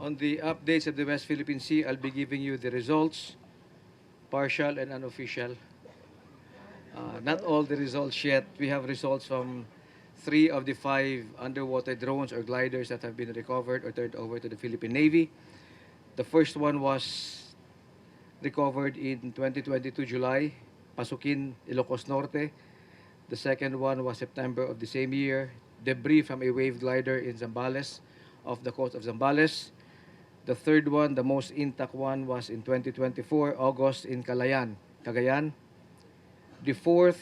On the updates of the West Philippine Sea, I'll be giving you the results, partial and unofficial. Not all the results yet. We have results from 3 of the 5 underwater drones or gliders that have been recovered or turned over to the Philippine Navy. The first one was recovered in 2022 July, Pasukin, Ilocos Norte. The second one was September of the same year, debris from a wave glider in Zambales, off the coast of Zambales. The third one, the most intact one, was in 2024, August in Cagayan. The fourth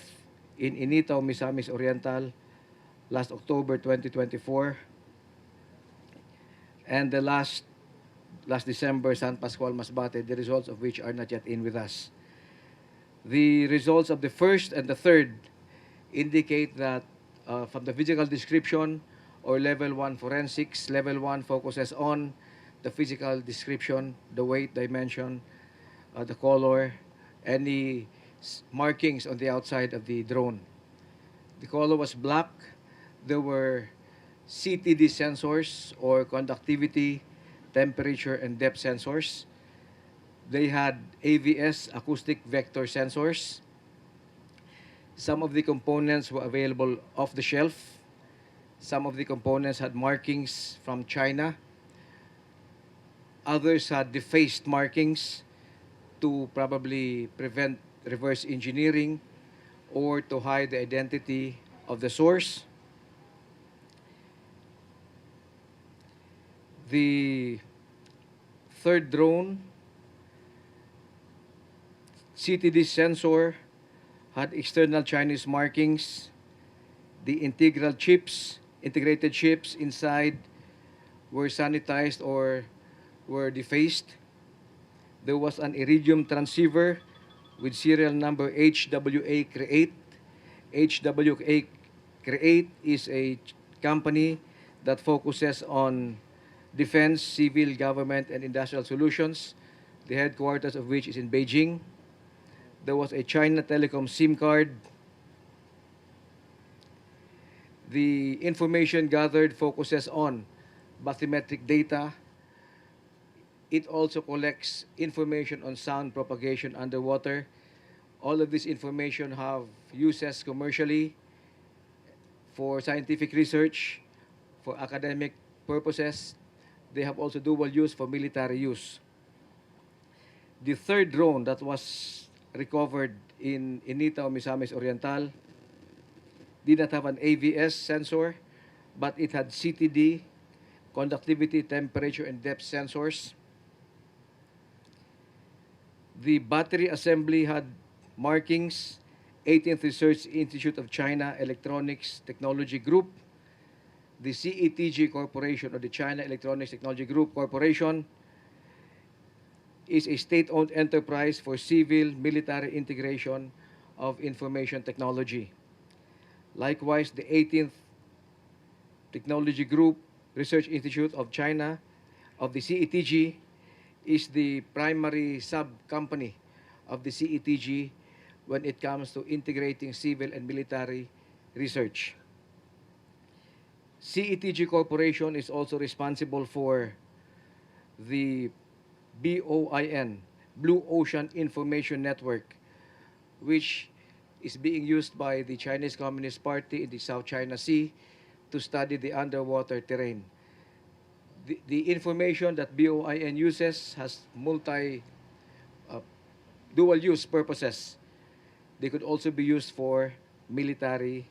in Initaw, Misamis Oriental, last October 2024. And the last December, San Pascual, Masbate, the results of which are not yet in with us. The results of the first and the third indicate that from the physical description or level 1 forensics, level 1 focuses on the physical description, the weight, dimension, the color, any markings on the outside of the drone. The color was black. There were CTD sensors or conductivity, temperature, and depth sensors. They had AVS, acoustic vector sensors. Some of the components were available off the shelf. Some of the components had markings from China. Others had defaced markings to probably prevent reverse engineering or to hide the identity of the source. The third drone, CTD sensor, had external Chinese markings. The integrated chips inside were sanitized or were defaced. There was an iridium transceiver with serial number HWA Create. HWA Create is a company that focuses on defense, civil, government, and industrial solutions, the headquarters of which is in Beijing. There was a China Telecom SIM card. The information gathered focuses on bathymetric data. It also collects information on sound propagation underwater. All of this information have uses commercially, for scientific research, for academic purposes. They have also dual use for military use. The third drone that was recovered in Initaw, Misamis Oriental did not have an AVS sensor, but it had CTD, conductivity, temperature, and depth sensors. The battery assembly had markings, 18th Research Institute of China Electronics Technology Group, the CETG Corporation, or the China Electronics Technology Group Corporation, is a state-owned enterprise for civil-military integration of information technology. Likewise, the 18th Technology Group Research Institute of China, of the CETG, is the primary sub-company of the CETG when it comes to integrating civil and military research. CETG Corporation is also responsible for the BOIN, Blue Ocean Information Network, which is being used by the Chinese Communist Party in the South China Sea to study the underwater terrain. The information that BOIN uses has dual use purposes. They could also be used for military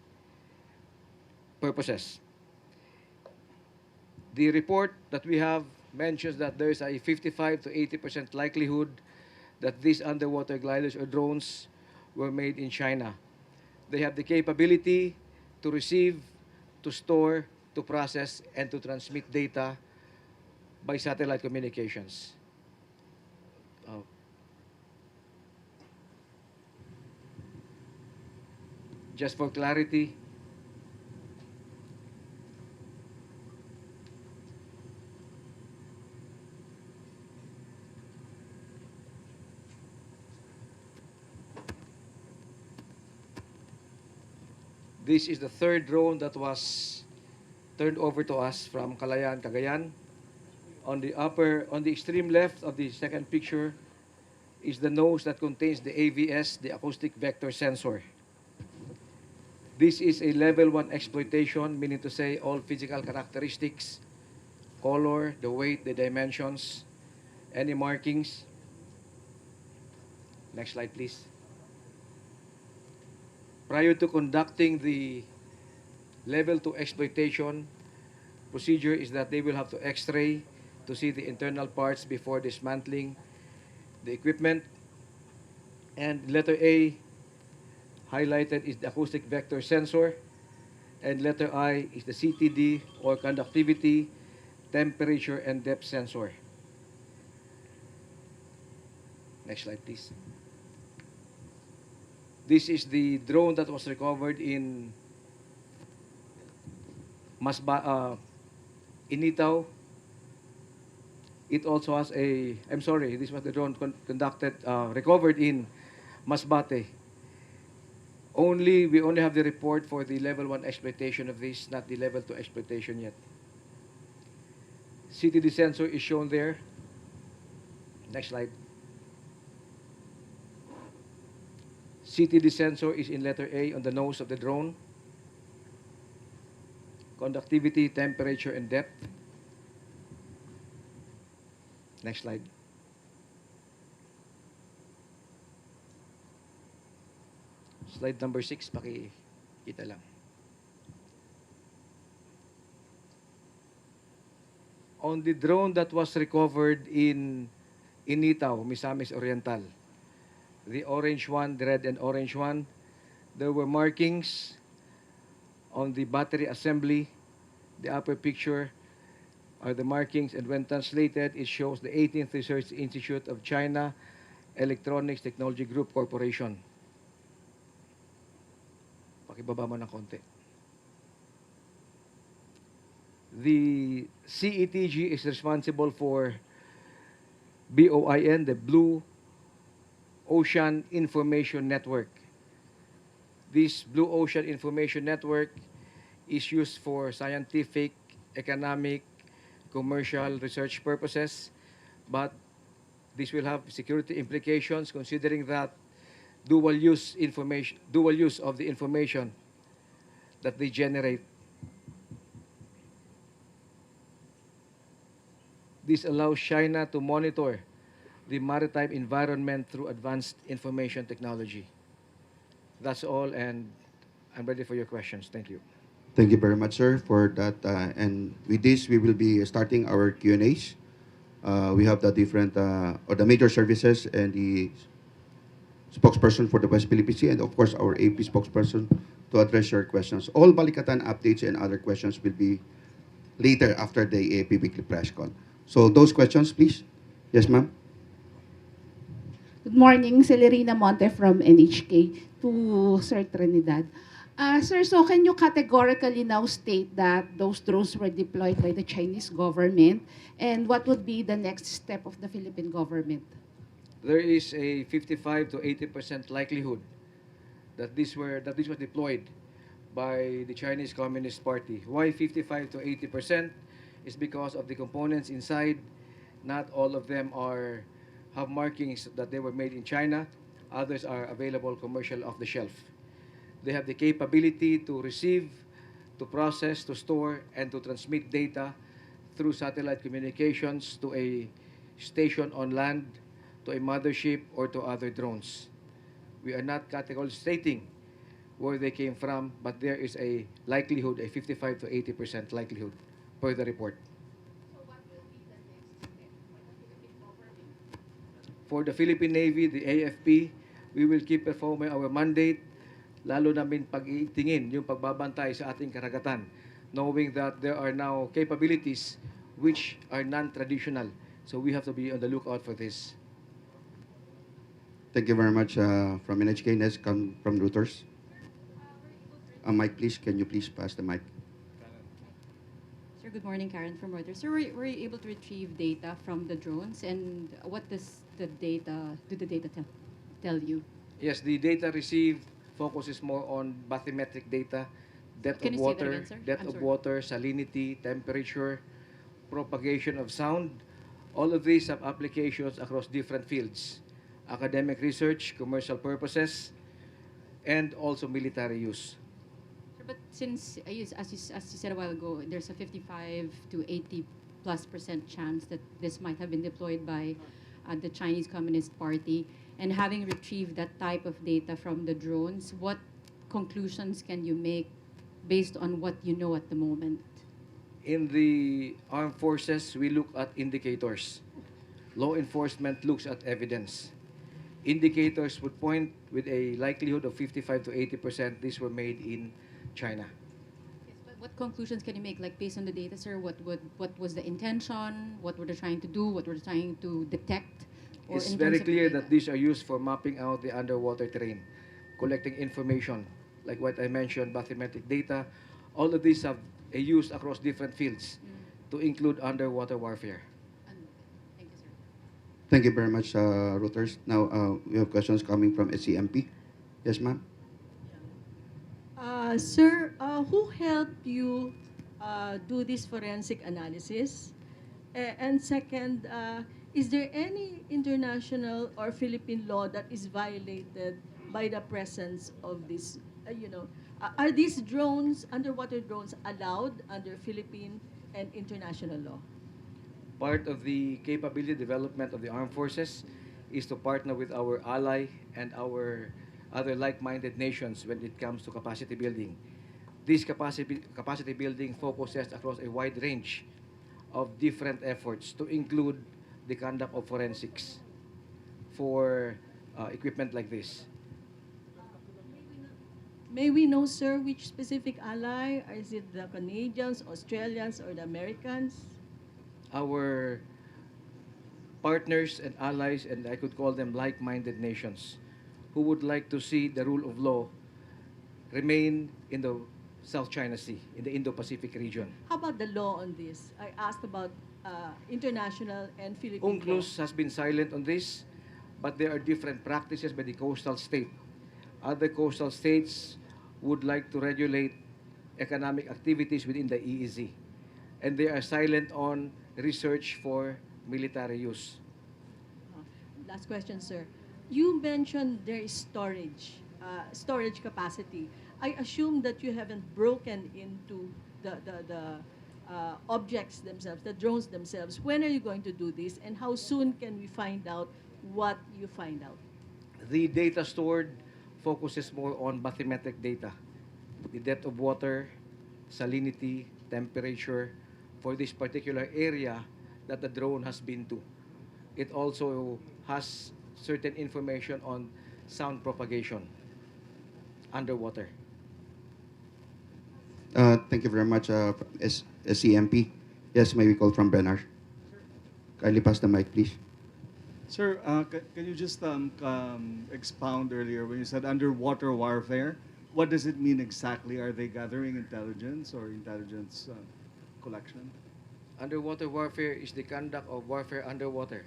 purposes. The report that we have mentions that there is a 55 to 80% likelihood that these underwater gliders or drones were made in China. They have the capability to receive, to store, to process, and to transmit data by satellite communications. Just for clarity, this is the third drone that was turned over to us from Cagayan. On the extreme left of the second picture is the nose that contains the AVS, the acoustic vector sensor. This is a level 1 exploitation, meaning to say all physical characteristics, color, the weight, the dimensions, any markings. Next slide, please. Prior to conducting the level 2 exploitation, procedure is that they will have to x-ray to see the internal parts before dismantling the equipment. And letter A highlighted is the acoustic vector sensor, and letter I is the CTD, or conductivity, temperature, and depth sensor. Next slide, please. This is the drone that was recovered in Initaw. It also has I'm sorry, this was the drone recovered in Masbate. We only have the report for the level 1 exploitation of this, not the level 2 exploitation yet. CTD sensor is shown there. Next slide. CTD sensor is in letter A on the nose of the drone. Conductivity, temperature, and depth. Next slide. Slide number 6, pakikita lang. On the drone that was recovered in Initaw, Misamis Oriental, the orange one, the red and orange one, there were markings on the battery assembly. The upper picture are the markings, and when translated, it shows the 18th Research Institute of China Electronics Technology Group Corporation. Pakibaba mo ng konti. The CETG is responsible for BOIN, the Blue Ocean Information Network. This Blue Ocean Information Network is used for scientific, economic, commercial research purposes, but this will have security implications considering that dual use of the information that they generate. This allows China to monitor the maritime environment through advanced information technology. That's all, and I'm ready for your questions. Thank you. Thank you very much, sir, for that. And with this, we will be starting our Q&As. We have the different, or the major services and the spokesperson for the West Philippine Sea, and of course, our AP spokesperson to address your questions. All Balikatan updates and other questions will be later after the AP weekly press con. So those questions, please. Yes, ma'am. Good morning, Celerina Monte from NHK to Sir Trinidad. Sir, so can you categorically now state that those drones were deployed by the Chinese government, and what would be the next step of the Philippine government? There is a 55 to 80% likelihood that this was deployed by the Chinese Communist Party. Why 55 to 80%? Is because of the components inside. Not all of them have markings that they were made in China. Others are available commercial off the shelf. They have the capability to receive, to process, to store, and to transmit data through satellite communications to a station on land, to a mothership, or to other drones. We are not categorically stating where they came from, but there is a likelihood, a 55 to 80% likelihood per the report. So what will be the next step for the Philippine government? For the Philippine Navy, the AFP, we will keep performing our mandate, lalo namin pag-itingin yung pagbabantay sa ating karagatan, knowing that there are now capabilities which are non-traditional. So we have to be on the lookout for this. Thank you very much from NHK. Next, come from Reuters. Mike, please. Can you please pass the mic? Sir, good morning. Karen from Reuters. Sir, were you able to retrieve data from the drones, and what does the data tell you? Yes, the data received focuses more on bathymetric data, depth Can of you say that water, again, sir? I'm sorry. salinity, temperature, propagation of sound. All of these have applications across different fields: academic research, commercial purposes, and also military use. Sir, but since, as you said a while ago, there's a 55 to 80+% chance that this might have been deployed by the Chinese Communist Party, and having retrieved that type of data from the drones, what conclusions can you make based on what you know at the moment? In the armed forces, we look at indicators. Law enforcement looks at evidence. Indicators would point with a likelihood of 55 to 80% these were made in China. Yes, but what conclusions can you make, like based on the data, sir? What was the intention? What were they trying to do? What were they trying to detect? Or It's in very terms of the clear data? that these are used for mapping out the underwater terrain, collecting information, like what I mentioned, bathymetric data. All of these have a use across different fields, to include underwater warfare. Thank you, sir. Thank you very much, Reuters. Now, we have questions coming from SCMP. Yes, ma'am? Sir, who helped you do this forensic analysis? And second, is there any international or Philippine law that is violated by the presence of this? Are these drones, underwater drones, allowed under Philippine and international law? Part of the capability development of the armed forces is to partner with our ally and our other like-minded nations when it comes to capacity building. This capacity building focuses across a wide range of different efforts to include the conduct of forensics for equipment like this. May we know, sir, which specific ally? Is it the Canadians, Australians, or the Americans? Our partners and allies, and I could call them like-minded nations, who would like to see the rule of law remain in the South China Sea, in the Indo-Pacific region. How about the law on this? I asked about international and Philippine law. UNCLOS has been silent on this, but there are different practices by the coastal state. Other coastal states would like to regulate economic activities within the EEZ, and they are silent on research for military use. Last question, sir. You mentioned there is storage capacity. I assume that you haven't broken into the objects themselves, the drones themselves. When are you going to do this, and how soon can we find out what you find out? The data stored focuses more on bathymetric data, the depth of water, salinity, temperature for this particular area that the drone has been to. It also has certain information on sound propagation underwater. Thank you very much, SCMP. Yes, may we call from Benar? Kindly pass the mic, please. Sir, can you just expound earlier when you said underwater warfare? What does it mean exactly? Are they gathering intelligence or intelligence collection? Underwater warfare is the conduct of warfare underwater.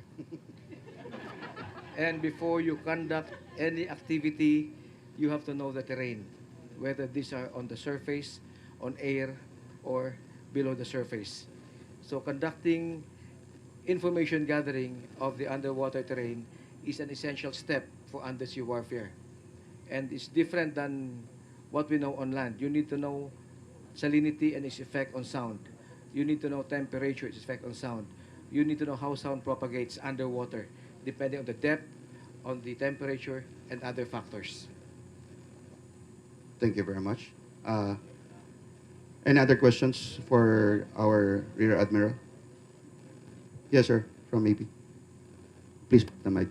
And before you conduct any activity, you have to know the terrain, whether these are on the surface, on air, or below the surface. So conducting information gathering of the underwater terrain is an essential step for undersea warfare. And it's different than what we know on land. You need to know salinity and its effect on sound. You need to know temperature, its effect on sound. You need to know how sound propagates underwater, depending on the depth, on the temperature, and other factors. Thank you very much. Any other questions for our Rear Admiral? Yes, sir, from AP. Please, the mic.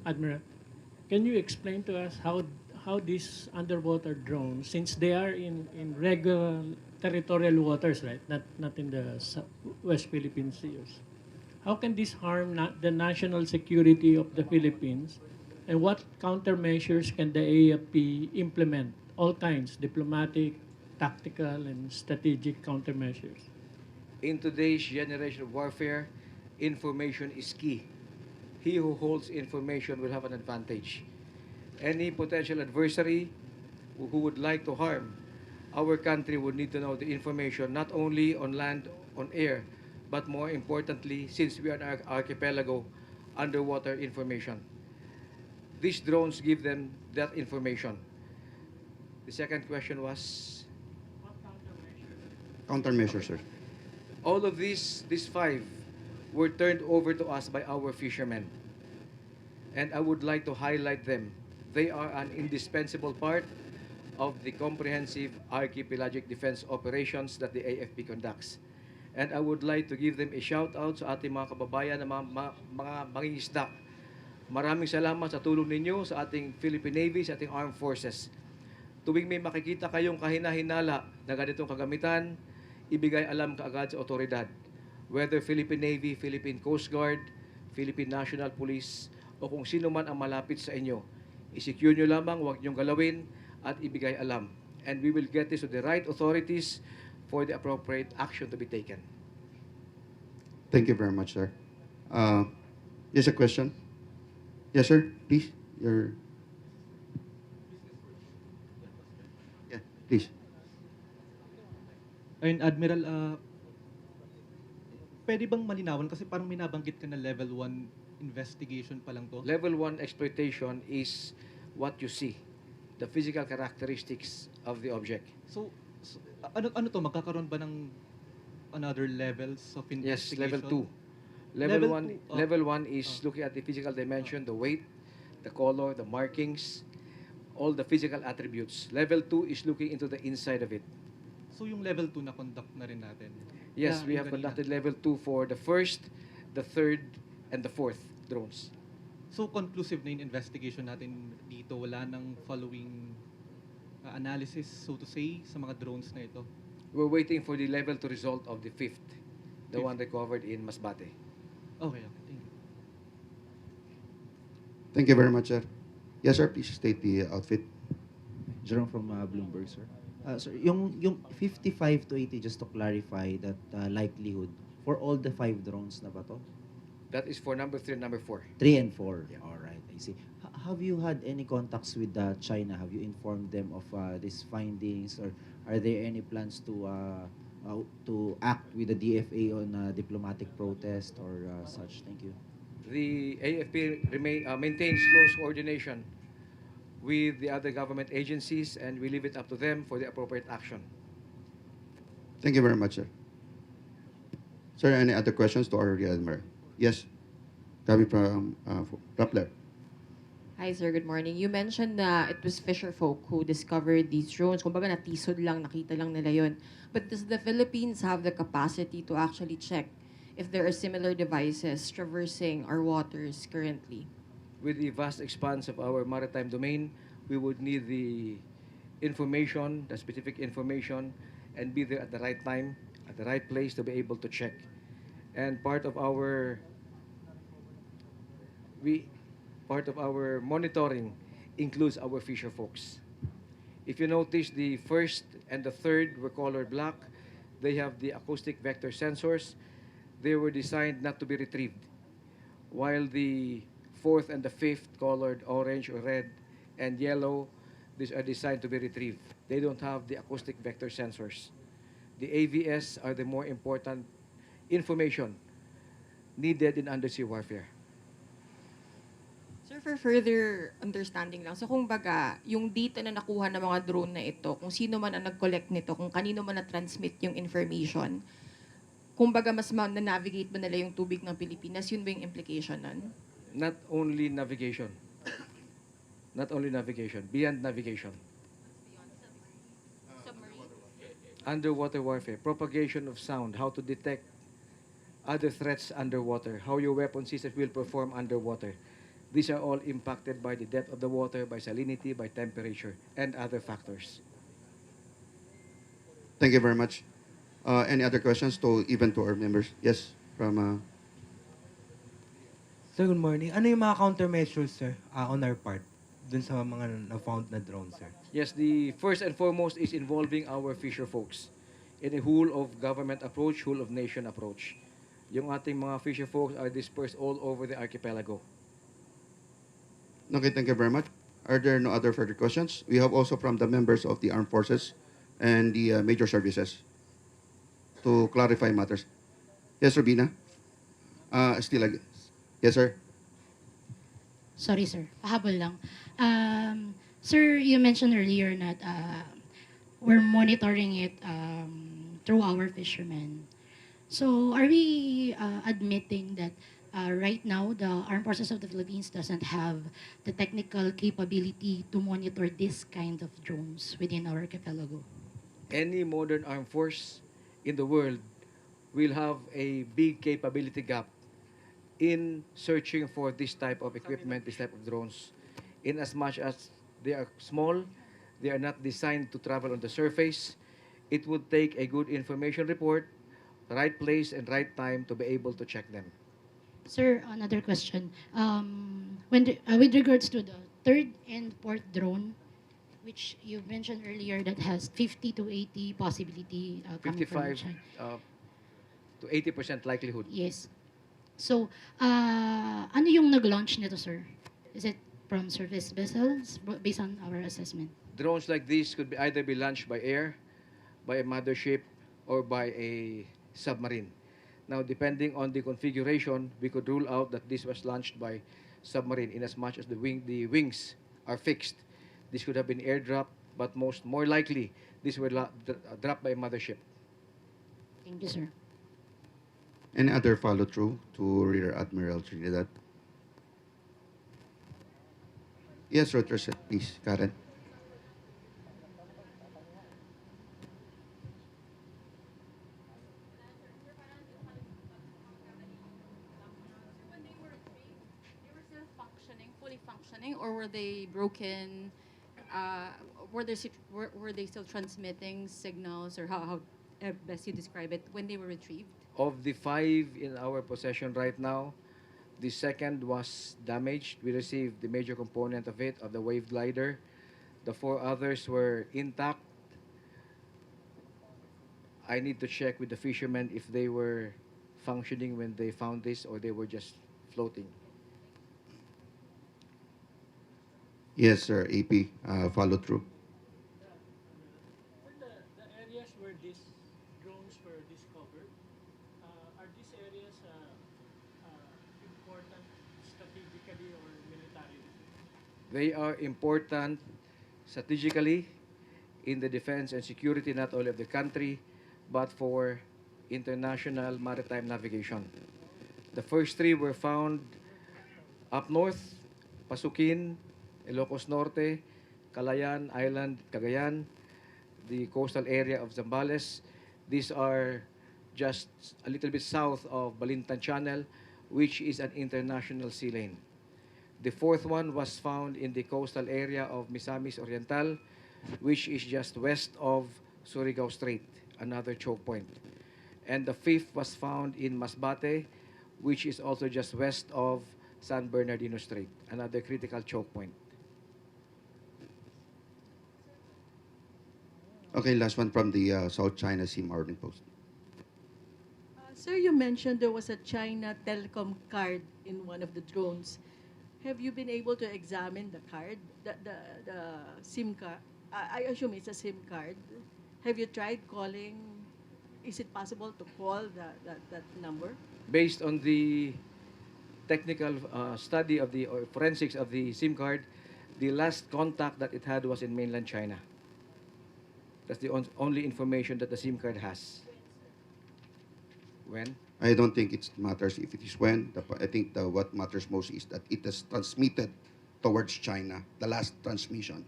Admiral, can you explain to us how these underwater drones, since they are in regular territorial waters, right, not in the West Philippine Seas, how can this harm the national security of the Philippines, and what countermeasures can the AFP implement? All kinds, diplomatic, tactical, and strategic countermeasures. In today's generation of warfare, information is key. He who holds information will have an advantage. Any potential adversary who would like to harm our country would need to know the information not only on land, on air, but more importantly, since we are an archipelago, underwater information. These drones give them that information. The second question was, Countermeasures, sir. all of these five, were turned over to us by our fishermen. And I would like to highlight them. They are an indispensable part of the comprehensive archipelagic defense operations that the AFP conducts. And I would like to give them a shout out sa ating mga kababayan na mga mangingisda. Maraming salamat sa tulong ninyo sa ating Philippine Navy, sa ating Armed Forces. Tuwing may makikita kayong kahina-hinala na ganitong kagamitan, ibigay alam kaagad sa otoridad. Whether Philippine Navy, Philippine Coast Guard, Philippine National Police, o kung sino man ang malapit sa inyo. I-secure nyo lamang, huwag nyong galawin, at ibigay alam. And we will get this to the right authorities for the appropriate action to be taken. Thank you very much, sir. Yes, a question? Yes, sir. Please. Yeah, please. Ayun, Admiral, pwede bang malinawan? Kasi parang may nabanggit ka na level 1 investigation pa lang to. Level 1 exploitation is what you see, the physical characteristics of the object. So ano to? Magkakaroon ba ng another levels of Yes, investigation? level 2. Level 2, Level 1 is looking at the physical dimension, the weight, the color, the markings, all the physical attributes. Level 2 is looking into the inside of it. So yung level 2 na conduct na rin natin? Yes, Na we yung have kanina. conducted level 2 for the first, the third, and the fourth drones. So conclusive na yung investigation natin dito, wala nang following analysis, so to say, sa mga drones na ito? We're waiting for the level 2 result of the fifth, the Fifth. one recovered in Masbate. Okay, thank you. Thank you very much, sir. Yes, sir. Please state the outfit. Jerome from Bloomberg, sir. Sir, yung 55 to 80, just to clarify that likelihood, for all the 5 drones na ba to? That is for number 3 and number 4. 3 and 4. Yeah. All right, I see. Have you had any contacts with China? Have you informed them of these findings, or are there any plans to act with the DFA on diplomatic protest or such? Thank you. The AFP maintains close coordination with the other government agencies, and we leave it up to them for the appropriate action. Thank you very much, sir. Sir, any other questions to our Admiral? Yes. Coming from Rappler. Hi, sir. Good morning. You mentioned na it was fisher folk who discovered these drones. Kumbaga, natisod lang, nakita lang nila yun. But does the Philippines have the capacity to actually check if there are similar devices traversing our waters currently? With the vast expanse of our maritime domain, we would need the information, the specific information, and be there at the right time, at the right place to be able to check. And part of our monitoring includes our fisher folks. If you notice, the first and the third were colored black. They have the acoustic vector sensors. They were designed not to be retrieved. While the fourth and the fifth, colored orange or red and yellow, these are designed to be retrieved. They don't have the acoustic vector sensors. The AVS are the more important information needed in undersea warfare. Sir, for further understanding lang, so kung baga, yung data na nakuha ng mga drone na ito, kung sino man ang nag-collect nito, kung kanino man na-transmit yung information, kung baga mas na-navigate ba nila yung tubig ng Pilipinas, yun ba yung implication nun? Not only navigation. Not only navigation, beyond navigation. Underwater warfare, propagation of sound, how to detect other threats underwater, how your weapon systems will perform underwater. These are all impacted by the depth of the water, by salinity, by temperature, and other factors. Thank you very much. Any other questions to our members? Yes, from Sir, good morning. Ano yung mga countermeasures, sir, on our part dun sa mga na-found na drones, sir? Yes, the first and foremost is involving our fisher folks in a whole of government approach, whole of nation approach. Yung ating mga fisher folks are dispersed all over the archipelago. Okay, thank you very much. Are there no other further questions? We have also from the members of the armed forces, and the major services to clarify matters. Yes, Rubina? Still, yes, sir? Sorry, sir. Pahabol lang. Sir, you mentioned earlier that we're monitoring it through our fishermen. So, are we admitting that right now the Armed Forces of the Philippines doesn't have the technical capability to monitor this kind of drones within our archipelago? Any modern armed force in the world will have a big capability gap in searching for this type of equipment, this type of drones. In as much as they are small, they are not designed to travel on the surface. It would take a good information report, right place and right time to be able to check them. Sir, another question. With regards to the third and fourth drone, which you mentioned earlier that has 50 to 80 possibility coming from 55 China. to 80% likelihood. Yes. So, ano yung nag-launch nito, sir? Is it from service vessels based on our assessment? Drones like these could be either be launched by air, by a mothership, or by a submarine. Now, depending on the configuration, we could rule out that this was launched by submarine in as much as the wings are fixed. This could have been airdropped, but more likely, this were dropped by a mothership. Thank you, sir. Any other follow-through to Rear Admiral Trinidad? Yes, Reuters, please, Karen. They were still functioning, fully functioning, or were they broken? Uh, were they still transmitting signals, or how best you describe it when they were retrieved? Of the 5 in our possession right now, the second was damaged. We received the major component of it, of the wave glider. The 4 others were intact. I need to check with the fishermen if they were functioning when they found this or they were just floating. Yes, sir, AP, follow-through. For the areas where these drones were discovered, are these areas important strategically or militarily? They are important strategically in the defense and security not only of the country but for international maritime navigation. The first 3 were found up north, Pasukin, Ilocos Norte, Calayan Island, Cagayan, the coastal area of Zambales. These are just a little bit south of Balintan Channel, which is an international sea lane. The fourth one was found in the coastal area of Misamis Oriental, which is just west of Surigao Strait, another choke point. And the fifth was found in Masbate, which is also just west of San Bernardino Strait, another critical choke point. Okay, last one from the South China Sea Morning Post. Sir, you mentioned there was a China telecom card in one of the drones. Have you been able to examine the card, the SIM card? I assume it's a SIM card. Have you tried calling? Is it possible to call that number? Based on the technical study of the or forensics of the SIM card, the last contact that it had was in mainland China. That's the only information that the SIM card has. When? I don't think it matters if it is when. I think what matters most is that it is transmitted towards China, the last transmission.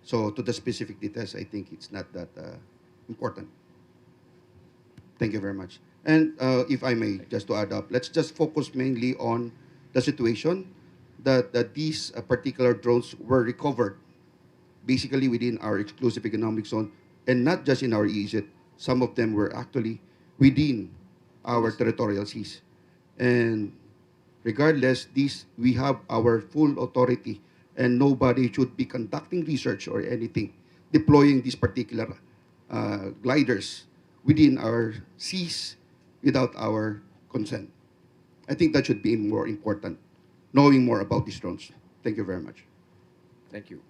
So to the specific details, I think it's not that important. Thank you very much. And if I may, just to add up, let's just focus mainly on the situation that these particular drones were recovered basically within our exclusive economic zone, and not just in our EEZ. Some of them were actually within our territorial seas. And regardless, we have our full authority, and nobody should be conducting research or anything, deploying these particular gliders within our seas without our consent. I think that should be more important, knowing more about these drones. Thank you very much. Thank you.